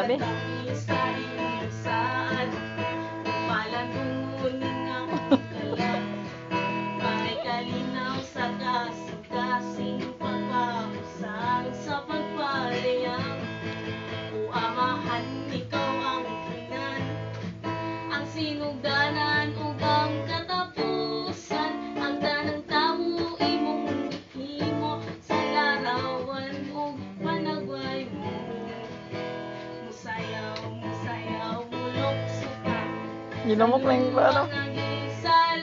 Grabe. Sinugdanan ug ang katapusan, ang tanang tawo imong himo sa larawan ug panagway mo. Musayaw, mulok suka. Ginamok lang yung ano. Nagisal